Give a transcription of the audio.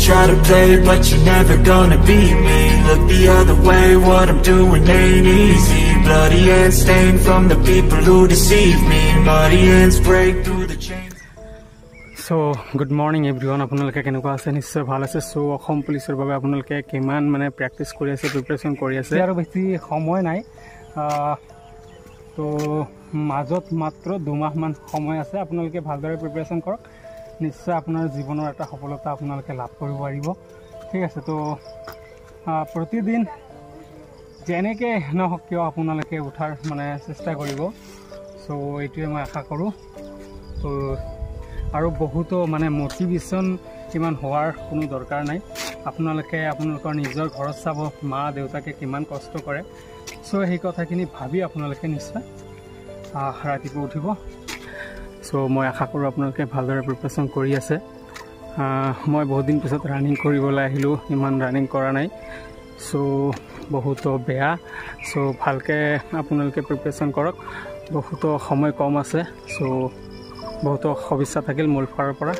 try to play, but you're never gonna beat me. Look the other way, what I'm doing ain't easy. Bloody hands stained from the people who deceive me. Muddy hands break through the chains. So good morning everyone, আপোনালোকে কেনেকুৱা আছে? নিশ্চয় ভাল আছে। So Assam পুলিচৰ বাবে আপোনালোকে কিমান মানে প্ৰেক্টিছ কৰি আছে, প্ৰিপাৰেচন কৰি আছে, আৰু বেছি সময় নাই। তো মাজত মাত্ৰ 2 মাহমান সময় আছে। আপোনালোকে ভালদৰে প্ৰিপাৰেচন কৰক, নিশ্চয় আপোনাৰ জীৱনৰ এটা সফলতা আপোনালোকে লাভ কৰিব পাৰিব। ঠিক আছে, তো প্ৰতিদিন যেনেকৈ নহওক কিয় আপোনালোকে উঠাৰ মানে চেষ্টা কৰিব। সো এইটোৱে মই আশা কৰোঁ। তো আৰু বহুতো মানে মটিভেশ্যন কিমান হোৱাৰ কোনো দৰকাৰ নাই। আপোনালোকে আপোনালোকৰ নিজৰ ঘৰত চাব, মা দেউতাকে কিমান কষ্ট কৰে। সো সেই কথাখিনি ভাবি আপোনালোকে নিশ্চয় ৰাতিপুৱা উঠিব। সো মই আশা কৰোঁ আপোনালোকে ভালদৰে প্ৰিপাৰেশ্যন কৰি আছে। মই বহুত দিন পিছত ৰানিং কৰিবলৈ আহিলোঁ, ইমান ৰানিং কৰা নাই। সো বহুতো বেয়া। সো ভালকৈ আপোনালোকে প্ৰিপাৰেশ্যন কৰক, বহুতো সময় কম আছে। সো বহুতো শুভেচ্ছা থাকিল মোৰ ফালৰ পৰা।